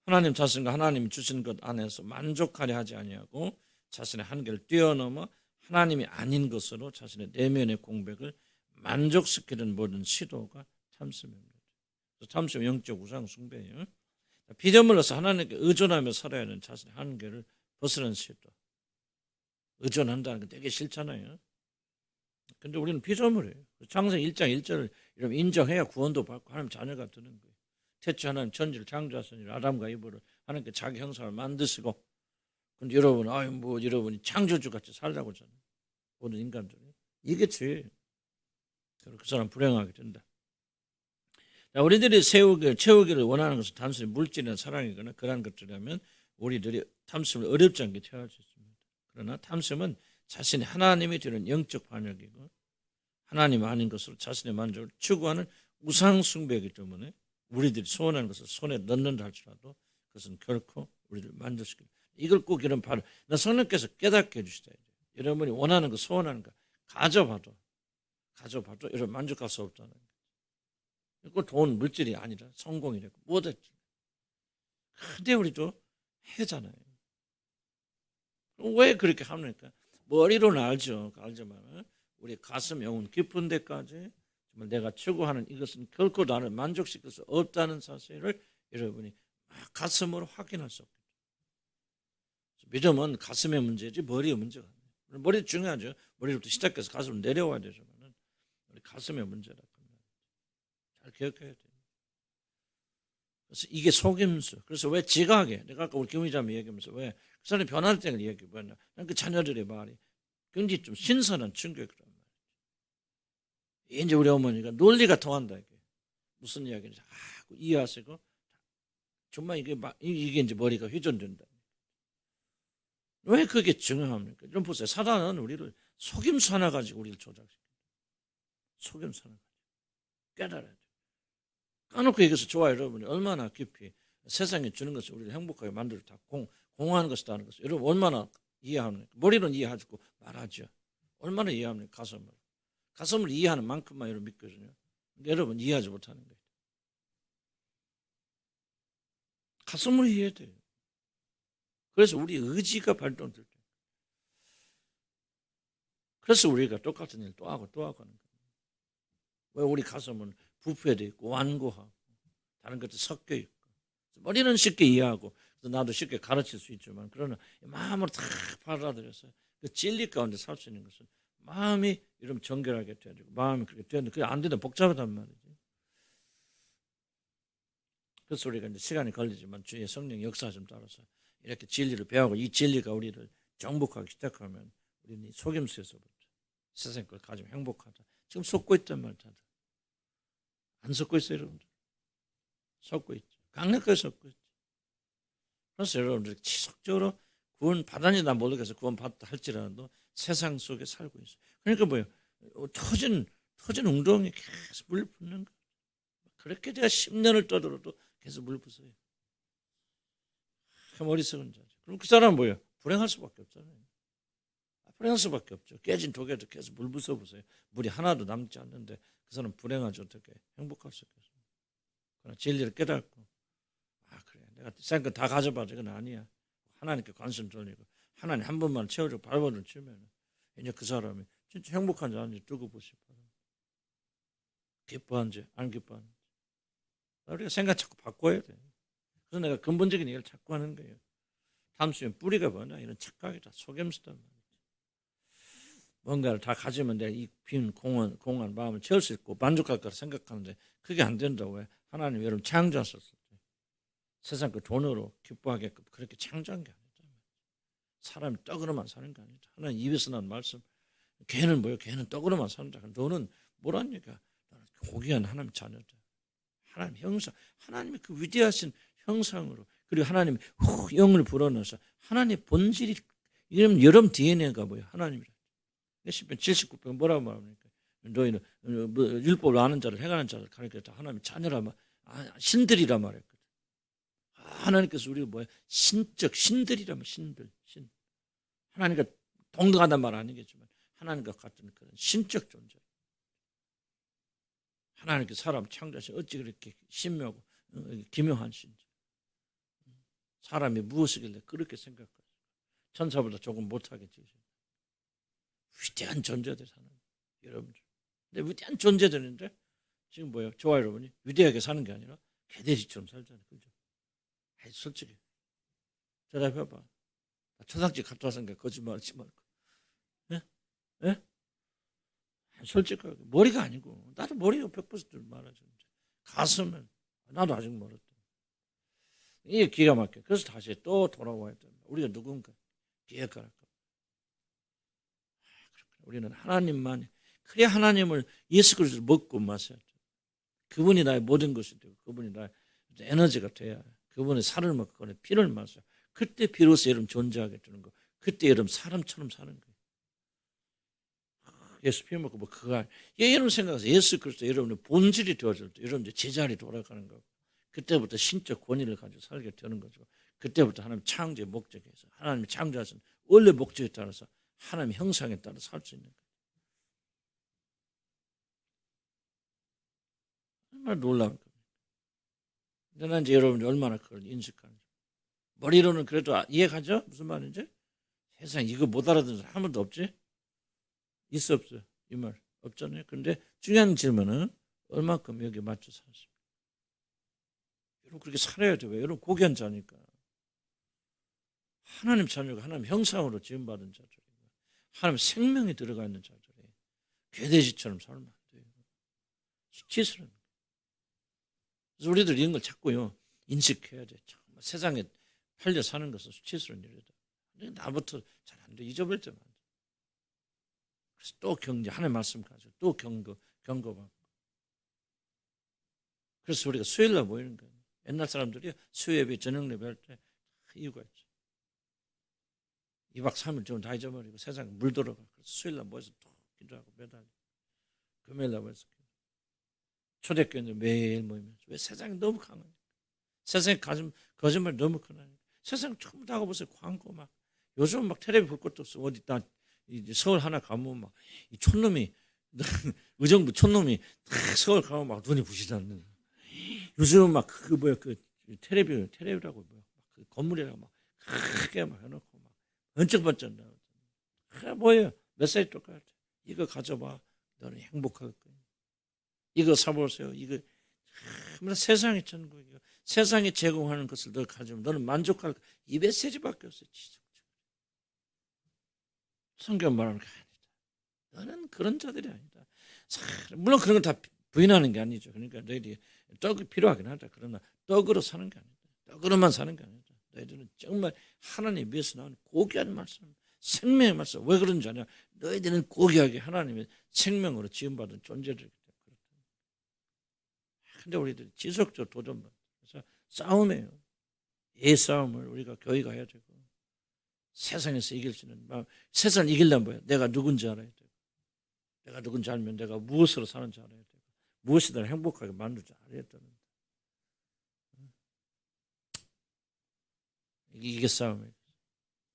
하나님 자신과 하나님이 주신 것 안에서 만족하려 하지 아니하고 자신의 한계를 뛰어넘어 하나님이 아닌 것으로 자신의 내면의 공백을 만족시키는 모든 시도가 탐심입니다. 탐심은 영적 우상 숭배예요. 피조물로서 하나님께 의존하며 살아야 하는 자신의 한계를 벗어난 시도. 의존한다는 게 되게 싫잖아요. 근데 우리는 피조물이에요. 창세기 1장 1절을 이러면 인정해야 구원도 받고 하나님 자녀가 되는 거예요. 태초 하나님 천지를 창조하시니 아담과 이브를 하나님께 자기 형상을 만드시고, 근데 여러분이 창조주 같이 살자고 하잖아요. 모든 인간들이. 이게 죄예요. 그 사람 불행하게 된다. 자, 우리들이 채우기를 원하는 것은 단순히 물질이나 사랑이거나 그러한 것들이라면 우리들이 탐심을 어렵지 않게 채워할 수 있습니다. 그러나 탐심은 자신이 하나님이 되는 영적 반역이고 하나님 아닌 것으로 자신의 만족을 추구하는 우상 숭배이기 때문에 우리들이 소원하는 것을 손에 넣는다 할지라도 그것은 결코 우리를 만족시키는, 이걸 꼭 이런 바로 성령께서 깨닫게 해주시다. 여러분이 원하는 거 소원하는 거 가져봐도 여러분 만족할 수 없다는 거예요. 그 돈 물질이 아니라 성공이라고 뭐든지. 근데 우리도 해잖아요. 왜 그렇게 합니까? 머리로는 알지만 우리 가슴 영혼 깊은 데까지 정말 내가 추구하는 이것은 결코 나를 만족시킬 수 없다는 사실을 여러분이 가슴으로 확인할 수 없겠죠. 믿음은 가슴의 문제지 머리의 문제가 아니에요. 머리도 중요하죠. 머리부터 시작해서 가슴으로 내려와야 되지만 우리 가슴의 문제다. 잘 기억해야 돼요. 그래서 이게 속임수. 그래서 왜 지각해? 내가 아까 우리 김의자님 얘기하면서 왜 그 사람이 변할 때를 얘기해 보였나? 그 자녀들의 말이 굉장히 좀 신선한 충격이란 말이에요. 이제 우리 어머니가 논리가 통한다. 이게. 무슨 이야기인지 이해하시고 정말 이게 이제 머리가 회전된다. 왜 그게 중요합니까? 좀 보세요. 사단은 우리를 속임수 하나 가지고 우리를 조작시켜요. 속임수 하나 가지고. 깨달아야 돼요. 까놓고 얘기해서 좋아요. 여러분이 얼마나 깊이 세상에 주는 것을 우리를 행복하게 만들어 다 공헌하는 것이라는 것을 여러분 얼마나 이해합니까? 머리는 이해하고 말하죠. 얼마나 이해합니까? 가슴을 이해하는 만큼만 여러분 믿거든요. 여러분 이해하지 못하는 거예요. 가슴으로 이해해야 돼요. 그래서 우리 의지가 발동될 때. 그래서 우리가 똑같은 일 또 하고 또 하고 하는 거예요. 왜 우리 가슴은 부패되어 있고 완고하고 다른 것도 섞여 있고 머리는 쉽게 이해하고 나도 쉽게 가르칠 수 있지만 그러나 마음으로 다 받아들여서 그 진리 가운데 살 수 있는 것은 마음이 이러면 정결하게 돼야 되고 마음이 그렇게 되는데 그게 안 되면 복잡하단 말이지. 그래서 우리가 이제 시간이 걸리지만 주의 성령 역사 좀 따라서 이렇게 진리를 배우고 이 진리가 우리를 정복하기 시작하면 우리는 이 속임수에서부터 세상 걸 가지면 행복하다. 지금 속고 있단 말 다들. 안 속고 있어요, 여러분들. 속고 있죠. 강력하게 속고 있죠. 그래서 여러분들 지속적으로 구원 받았는지 모르겠어 구원 받다 할지라도 세상 속에 살고 있어요. 그러니까 뭐예요? 터진 웅덩이 계속 물 붓는 거예요. 그렇게 제가 10년을 떠들어도 계속 물 부어요. 그 어리석은 자죠. 그럼 그 사람은 뭐예요? 불행할 수밖에 없잖아요. 불행할 수밖에 없죠. 깨진 독에도 계속 물 부숴 보세요. 물이 하나도 남지 않는데 그 사람은 불행하지 어떻게 행복할 수 있겠어요. 그러나 진리를 깨닫고 그래 내가 생각 다 가져봐도 이건 아니야. 하나님께 관심 돌리고 하나님 한 번만 채워주고 발버둥 치면 이제 그 사람이 진짜 행복한지 아닌지 두고 보시고 기뻐한지 안 기뻐한지 우리가 생각 자꾸 바꿔야 돼. 그래서 내가 근본적인 얘기를 자꾸 하는 거예요. 탐수의 뿌리가 뭐냐 이런 착각이다. 속임수단 말이지. 뭔가를 다 가지면 내가 이 빈 공허한 마음을 채울 수 있고 만족할 거라 생각하는데 그게 안 된다고 왜 하나님 여러분 창조하셨을 때 세상 그 돈으로 기뻐하게끔 그렇게 창조한 게 아니다. 사람이 떡으로만 사는 게 아니다. 하나님 입에서 난 말씀 걔는 뭐예요? 걔는 떡으로만 산다. 너는 뭐랍니까? 고귀한 하나님 자녀다. 하나님 형상, 하나님의 그 위대하신 형상으로 그리고 하나님이 영을 불어넣어서 하나님의 본질이 이러면 여러분 DNA가 뭐예요? 하나님이라. 시편 79편 뭐라고 말합니까? 너희는 율법을 아는 자를 행하는 자를 가리켰다. 하나님의 자녀라 신들이라 말했거든. 하나님께서 우리가 뭐야? 신적 신들이라면 신. 하나님과 동등하단 말 아니겠지만 하나님과 같은 그런 신적 존재. 하나님께 사람 창조하시 어찌 그렇게 신묘하고 기묘한 신지. 사람이 무엇이길래 그렇게 생각할까? 천사보다 조금 못하게 지으셨다. 위대한 존재들 사는 여러분들. 근데 위대한 존재들인데 지금 뭐예요? 저와 여러분이 위대하게 사는 게 아니라 개돼지처럼 살잖아요. 그죠? 솔직히 대답해봐. 초상집 갔다 왔으니까 거짓말하지 말고. 예? 예? 솔직하게 머리가 아니고 나도 머리가 100% 말하죠. 가슴은 나도 아직 멀었다. 이게 기가 막혀. 그래서 다시 또 돌아와야 된다. 우리가 누군가 기획하라. 우리는 하나님만 그래 하나님을 예수 그리스도를 먹고 마셔야 돼. 그분이 나의 모든 것이 되고 그분이 나의 에너지가 돼야 그분의 살을 먹고 피를 마셔. 그때 비로소 여러분 존재하게 되는 거. 그때 여러분 사람처럼 사는 거예요. 예수 피 먹고 뭐 그거 여러분 생각해서 예수 그리스도 여러분의 본질이 되어질 때 여러분 이제 제자리 돌아가는 거고 그때부터 신적 권위를 가지고 살게 되는 거죠. 그때부터 하나님 창조의 목적에서 하나님이 창조하신 원래 목적에 따라서 하나님의 형상에 따라 살 수 있는 거예요. 얼마나 놀라운 겁니다. 난 이제 여러분이 얼마나 그걸 인식하는지. 머리로는 그래도 이해가죠? 무슨 말인지? 세상에 이거 못 알아듣는 사람 한 번도 없지? 있어 없어요? 이 말 없잖아요. 그런데 중요한 질문은 얼마큼 여기에 맞춰 사십니까? 여러분 그렇게 살아야 돼요. 여러분 고귀한 자니까. 하나님 자녀가 하나님 형상으로 지음받은 자들이고 하나님 생명이 들어가 있는 자들이 괴돼지처럼 살면 안 돼요. 수치스러운 거예요. 그래서 우리들 이런 걸 자꾸요 인식해야 돼. 정말 세상에 팔려 사는 것은 수치스러운 일이다. 나부터 잘 안 돼. 잊어버릴 때만. 그래서 또 경제 하나님 말씀 가지고 또 경고받고. 그래서 우리가 수요일날 모이는 거예요. 옛날 사람들이 수요예배, 저녁 예배 할 때 이유가 있죠. 2박 3일 좀 다 잊어버리고 세상에 물들어가. 그래서 수요일날 모여서 또 기도하고 매달 금요일날 모여서 초대교회는 매일 모이면서. 왜? 세상이 너무 강하니까. 세상에 거짓말이 너무 크나니까. 세상 전부 다 가보세요. 광고 막. 요즘 막 텔레비 볼 것도 없어. 어디 다 서울 하나 가면 막 이 촌놈이 의정부 촌놈이 다 서울 가면 막 눈이 부시잖아요. 요즘은 막 그 뭐야 그 텔레비라고 뭐야 그 건물이라고 막 크게 막 해놓고 막 번쩍번쩍 나오잖아. 뭐예요? 메시지 똑같아. 이거 가져봐. 너는 행복할 거야. 이거 사보세요. 이거 세상의 천국이요. 세상이 제공하는 것을 너 가지면 너는 만족할 거야. 이 메시지밖에 없어요. 성경 말하는 게 아니다. 너는 그런 자들이 아니다. 물론 그런 건 다 부인하는 게 아니죠. 그러니까 너희들이 떡이 필요하긴 하다. 그러나 떡으로 사는 게 아니다. 떡으로만 사는 게 아니다. 너희들은 정말 하나님 위해서 나온 고귀한 말씀, 생명의 말씀. 왜 그런지 아냐? 너희들은 고귀하게 하나님의 생명으로 지음받은 존재들이기 때문에. 근데 우리들이 지속적으로 도전받아. 그래서 싸움이에요. 이 싸움을 우리가 교회가 해야 되고 세상에서 이길 수 있는 세상을 이기려면 뭐야? 내가 누군지 알아야 되고 내가 누군지 알면 내가 무엇으로 사는지 알아야 되고 무엇이든 행복하게 만들지 알아야 되는데 이게 싸움이에요.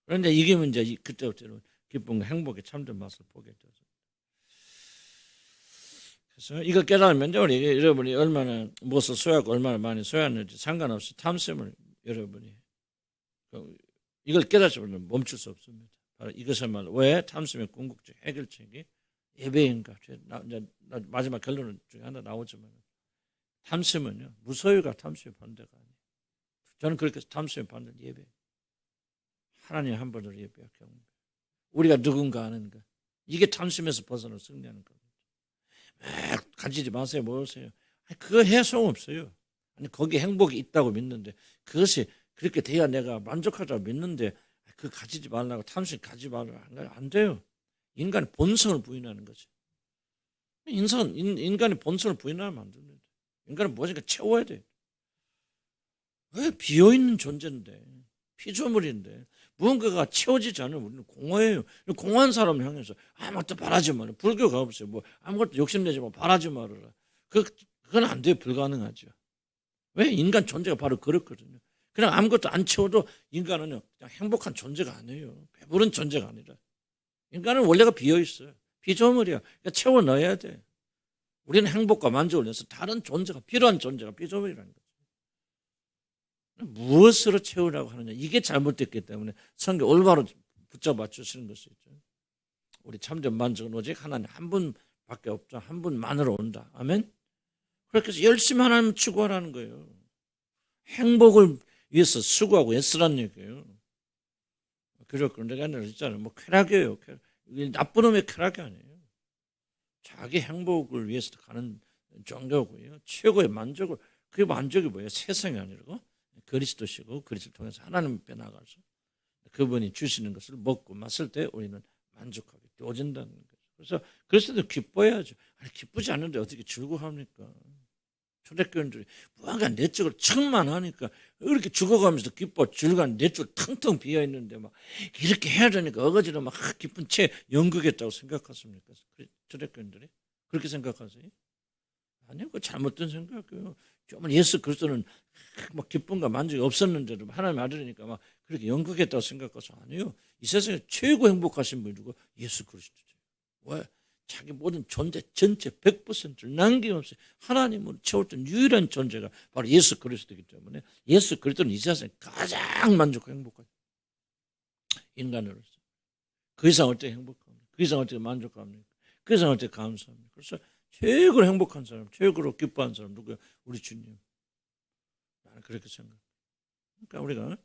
그런데 이기면 이제 그때부터는 기쁨과 행복의 참된 맛을 보게 되죠. 그래서 이거 깨달으면 우리 여러분이 얼마나 무엇을 소유하고 얼마나 많이 소유하는지 상관없이 탐심을 여러분이 이걸 깨닫으면 멈출 수 없습니다. 바로 이것을만 왜 탐심의 궁극적 해결책이 예배인가? 마지막 결론 중에 하나 나오지만 탐심은요 무소유가 탐심의 반대가 아니에요. 저는 그렇게 탐심의 반대는 예배. 하나님 한 분을 예배할 경우 우리가 누군가 아는 것 이게 탐심에서 벗어나 승리하는 겁니다. 막 가지지 마세요. 모으세요. 그거 해야 소용없어요. 아니 거기 행복이 있다고 믿는데 그것이 그렇게 돼야 내가 만족하자고 믿는데 그 가지지 말라고 탐심 가지 말라고 안 돼요. 인간의 본성을 부인하는 거죠. 인간의 본성을 부인하면 안 됩니다. 인간은 무엇인가 채워야 돼요. 왜? 비어있는 존재인데 피조물인데 무언가가 채워지지 않으면 우리는 공허해요. 공허한 사람을 향해서 아무것도 바라지 마라. 불교가 없어요. 뭐 아무것도 욕심내지 마. 바라지 말아라. 그건 안 돼요. 불가능하죠. 왜? 인간 존재가 바로 그렇거든요. 그냥 아무것도 안 채워도 인간은 그냥 행복한 존재가 아니에요. 배부른 존재가 아니라. 인간은 원래가 비어있어요. 피조물이야. 그러니까 채워 넣어야 돼. 우리는 행복과 만족을 위해서 다른 존재가 필요한 존재가 피조물이라는 거죠. 무엇으로 채우라고 하느냐. 이게 잘못됐기 때문에 성경 올바로 붙잡아 주시는 것이죠. 우리 참된 만족은 오직 하나님 한 분밖에 없죠. 한 분만으로 온다. 아멘. 그렇게 해서 열심히 하나님 추구하라는 거예요. 행복을 위해서 수고하고 애쓰라는 얘기예요. 그런 데가 아니라 있잖아요. 뭐 쾌락이에요. 나쁜 놈의 쾌락이 아니에요. 자기 행복을 위해서 가는 종교고요. 최고의 만족을 그게 만족이 뭐예요? 세상이 아니라고 그리스도시고 그리스도를 통해서 하나님 앞에 나가서 그분이 주시는 것을 먹고 마실 때 우리는 만족하게 되어진다는 거죠. 그래서 그리스도도 기뻐해야죠. 아니 기쁘지 않는데 어떻게 즐거워합니까? 초대교인들이 무언가 내적으로 충만하니까 이렇게 죽어가면서 기뻐 즐거운 내적 텅텅 비어있는데 막 이렇게 해야 되니까 어거지로 막 기쁜 채 연극했다고 생각하십니까? 초대교인들이 그렇게 생각하세요? 아니요, 그 잘못된 생각이에요. 정말 예수 그리스도는 막 기쁨과 만족이 없었는데도 하나님 아들이니까 막 그렇게 연극했다고 생각해서 아니에요. 이 세상에 최고 행복하신 분이 누구? 예수 그리스도죠. 왜? 자기 모든 존재 전체 100%를 남김없이 하나님으로 채웠던 유일한 존재가 바로 예수 그리스도이기 때문에 예수 그리스도는 이 세상에 가장 만족하고 행복한 인간으로서 그 이상 어떻게 행복합니까? 그 이상 어떻게 만족합니까? 그 이상 어떻게 감사합니까? 그래서 최고로 행복한 사람, 최고로 기뻐한 사람 누구야? 우리 주님. 나는 그렇게 생각해. 그러니까 우리가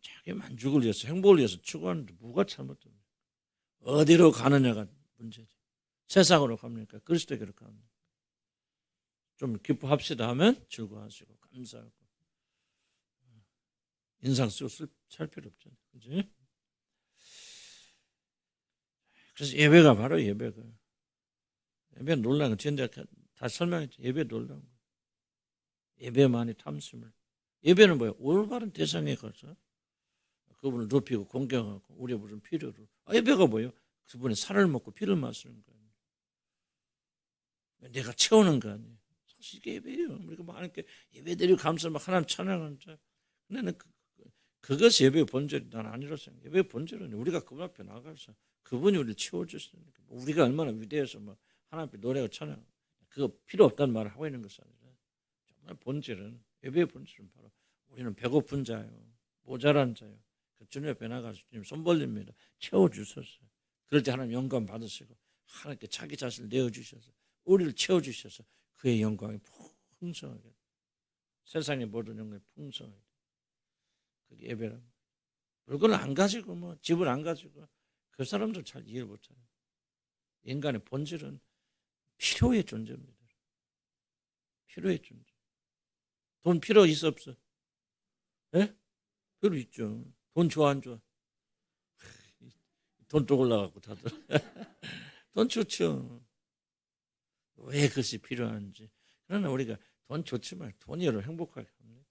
자기 만족을 위해서 행복을 위해서 추구하는데 뭐가 잘못됩니까? 어디로 가느냐가 문제지. 세상으로 갑니까? 그리스도에게로 갑니까? 좀 기뻐합시다 하면 즐거워하시고 감사하고 인상 쓰고 살 필요 없잖아요. 그지? 그래서 예배가 바로 예배가 예배 놀라운 거 전에 다 설명했죠. 예배 놀라운 거. 예배만이 탐심을. 예배는 뭐예요? 올바른 대상에 가서 그분을 높이고 공경하고 우리의 무슨 필요를. 예배가 뭐예요? 그분의 살을 먹고 피를 마시는 거예요. 내가 채우는 거 아니에요. 사실 이게 예배예요. 우리가 뭐 하나님께 예배드리고 감사하면 하나님 찬양하는 자. 근데 나는 그것이 예배의 본질이 난 아니라고 생각해요. 예배의 본질은 우리가 그분 앞에 나가서 그분이 우리를 채워주시니까. 우리가 얼마나 위대해서 뭐 하나님 앞에 노래하고 찬양. 그거 필요 없다는 말을 하고 있는 것이 아니라 정말 본질은 예배의 본질은 바로 우리는 배고픈 자요. 모자란 자요. 그 주님 앞에 나가서 주님 손 벌립니다. 채워주소서. 그럴 때 하나님 영광 받으시고 하나님께 자기 자신을 내어주셔서 우리를 채워주셔서 그의 영광이 풍성하게 세상의 모든 영광이 풍성하게 그게 예배랍니다. 물건을 안 가지고 뭐 집을 안 가지고 그 사람들 잘 이해를 못해요. 인간의 본질은 필요의 존재입니다. 필요의 존재. 돈 필요 있어 없어? 예? 필요 있죠. 돈 좋아 안 좋아? 돈 또 올라가고 다들 돈 좋죠. 왜 그것이 필요한지. 그러나 우리가 돈 좋지만 돈이 여러분 행복하게 합니다.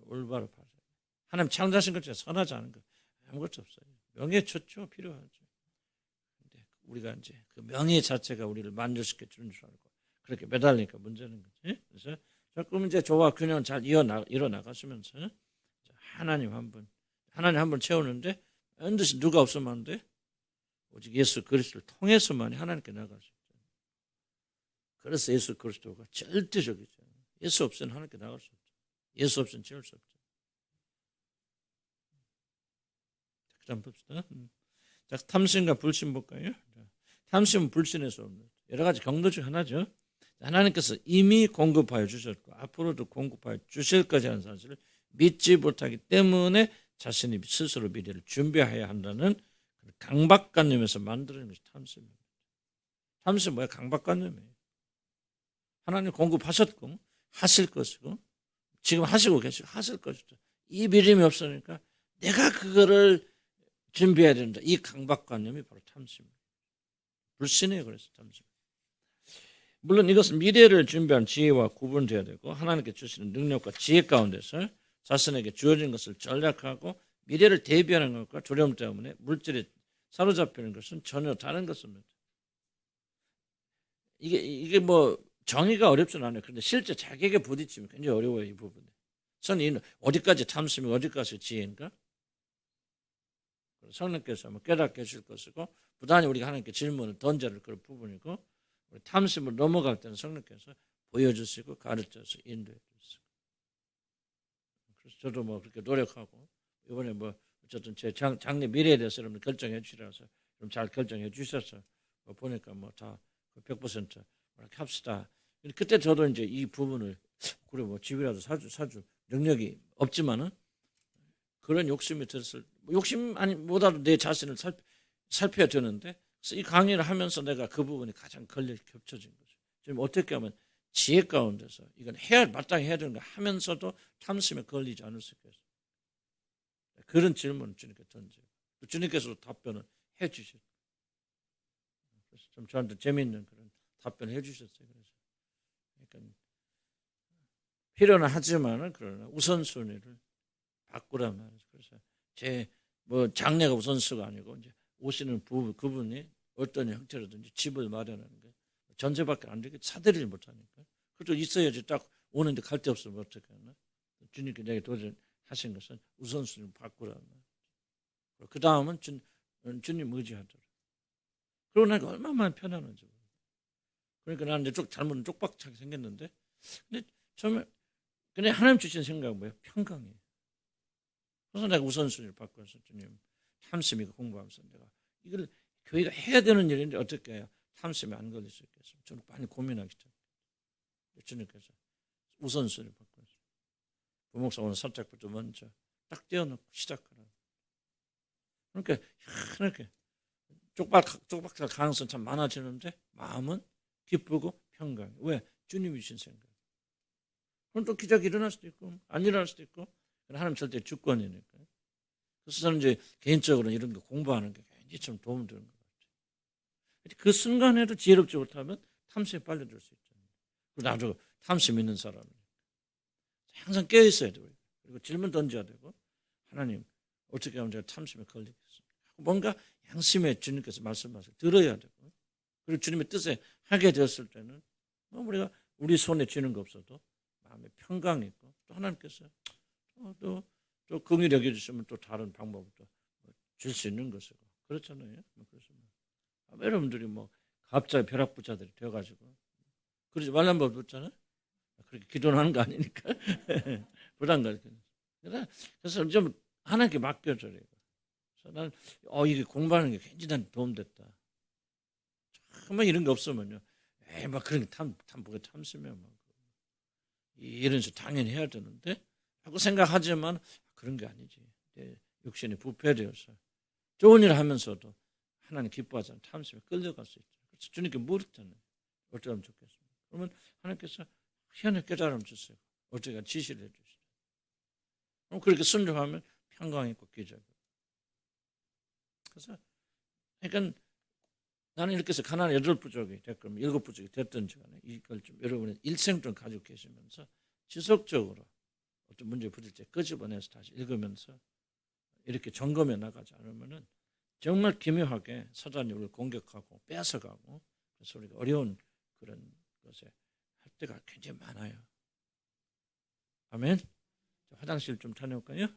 올바로 받아요. 하나님 창조하신 것 중에 선하지 않은 것 아무것도 없어요. 명예 좋죠. 필요하죠. 근데 우리가 이제 그 명예 자체가 우리를 만족시켜 주는 줄 알고 그렇게 매달리니까 문제는 거지. 그래서 조금 이제 조화 균형을 잘 이뤄나가시면서 하나님 한 분 채우는데 반드시 누가 없으면 안 돼? 오직 예수 그리스도를 통해서만이 하나님께 나갈 수 있죠. 그래서 예수 그리스도가 절대적이죠. 예수 없이는 하나님께 나갈 수 없죠. 예수 없이는 지을 수 없죠. 자, 한번 봅시다. 자, 탐심과 불신 볼까요? 탐심은 불신에서 옵니다. 여러 가지 경도 중 하나죠. 하나님께서 이미 공급하여 주셨고 앞으로도 공급하여 주실 것이라는 사실을 믿지 못하기 때문에 자신이 스스로 미래를 준비해야 한다는 강박관념에서 만드는 것이 탐심입니다. 탐심은 뭐야? 강박관념이에요. 하나님 공급하셨고 하실 것이고 지금 하시고 계시고 하실 것이죠. 이 믿음이 없으니까 내가 그거를 준비해야 된다. 이 강박관념이 바로 탐심입니다. 불신이에요. 그래서 탐심. 물론 이것은 미래를 준비한 지혜와 구분되어야 되고 하나님께 주시는 능력과 지혜 가운데서 자신에게 주어진 것을 전략하고 미래를 대비하는 것과 두려움 때문에 물질에 사로잡히는 것은 전혀 다른 것입니다. 이게 뭐 정의가 어렵진 않아요. 그런데 실제 자기에게 부딪히면 굉장히 어려워요. 이 부분에. 저는 어디까지 탐심이 어디까지 지혜인가? 성령께서 깨닫게 해줄 것이고 부단히 우리가 하나님께 질문을 던져야 할 그런 부분이고 탐심을 넘어갈 때는 성령께서 보여주시고 가르쳐서 인도해 주시고 그래서 저도 뭐 그렇게 노력하고 이번에 뭐 어쨌든 제 장래 미래에 대해서 여러분 결정해 주시라서 좀 잘 결정해 주셔서 뭐 보니까 뭐 다 100% 이렇게 합시다. 그때 저도 이제 이 부분을 그래 뭐 집이라도 사주 능력이 없지만은 그런 욕심이 들었을 욕심 아니보다도 내 자신을 살펴야 되는데 그래서 이 강의를 하면서 내가 그 부분이 가장 겹쳐진 거죠. 지금 어떻게 하면 지혜 가운데서 이건 마땅히 해야 되는 거 하면서도 탐심에 걸리지 않을 수 있겠어요. 그런 질문을 주님께 던져요. 주님께서도 답변을 해 주셨어요. 그래서 좀 저한테 재미있는 그런 답변을 해 주셨어요. 그래서 그러니까 필요는 하지만은 그러나 우선순위를 바꾸란 말이죠. 그래서 제 뭐 장래가 우선순위가 아니고 이제 오시는 그분이 어떤 형태로든지 집을 마련하는 게 전세밖에 안 되게 사들이지 못하니까 그래도 있어야지 딱 오는데 갈 데 없으면 어떻게 하나? 주님께 내게 도전하신 것은 우선순위를 바꾸란 말이죠. 그 다음은 주님 의지하더라. 그러고 나니까 얼마나 편안한지. 그러니까 나는 이제 잘못은 쪽박차게 생겼는데 근데 처음에 그냥 하나님 주신 생각은 뭐예요? 평강이에요. 그래서 내가 우선순위를 바꿔서 주님 탐심이고 공부하면서 내가 이걸 교회가 해야 되는 일인데 어떻게 해야 탐심에 안 걸릴 수 있겠어요? 저는 많이 고민하기 시작해요. 주님께서 우선순위를 바꿔서 부목사 오늘 살짝부터 먼저 딱 떼어놓고 시작하라. 그러니까 이렇게 쪽박할 가능성 참 많아지는데 마음은 기쁘고 평강. 왜? 주님이 주신 생각. 그럼 또 기적이 일어날 수도 있고 안 일어날 수도 있고 하나님 절대 주권이니까. 그래서 저는 이제 개인적으로 이런 거 공부하는 게 굉장히 좀 도움 되는 것 같아요. 그 순간에도 지혜롭지 못하면 탐심에 빨려들 수 있잖아요. 그리고 나도 탐심 있는 사람은 항상 깨어 있어야 돼요. 그리고 질문 던져야 되고, 하나님 어떻게 하면 제가 탐심에 걸리겠습니까? 뭔가 양심에 주님께서 말씀하셔서 들어야 되고, 그리고 주님의 뜻에 하게 되었을 때는 우리가 우리 손에 쥐는 거 없어도 마음에 평강이 있고, 또 하나님께서 또 긍휼히 여겨주시면 또 다른 방법을 또 줄 수 있는 것이고, 그렇잖아요. 그래서 여러분들이 갑자기 벼락부자들이 되어가지고 그러지 말란 법 없잖아요. 그렇게 기도는 하는 거 아니니까 부담 가지고. 그래서 좀 하나님께 맡겨줘요. 그래서 나는 이게 공부하는 게 굉장히 난 도움됐다. 정말 이런 게 없으면요, 막 그런 게 탐보게 탐스면 이런 식으로 당연히 해야 되는데 하고 생각하지만 그런 게 아니지. 육신이 부패되어서 좋은 일 하면서도 하나님 기뻐하지 않는 탐심에 끌려갈 수 있죠. 그래서 주님께 물었잖아요. 어떻게 하면 좋겠습니까? 그러면 하나님께서 희한하게 깨달음 주세요. 어떻게 지시를 해주시죠. 그럼 그렇게 순종하면 평강이 있고 기적이. 그래서 그러니까 나는 이렇게 해서 가난한 8부족이 됐건 7부족이 됐든지 간에 이걸 좀 여러분의 일생 좀 가지고 계시면서 지속적으로 어떤 문제에 부딪힐 때 끄집어내서 다시 읽으면서 이렇게 점검해 나가지 않으면은 정말 기묘하게 사단이 우리를 공격하고 뺏어가고, 그래서 우리가 어려운 그런 것에 할 때가 굉장히 많아요. 아멘. 화장실 좀 다녀올까요?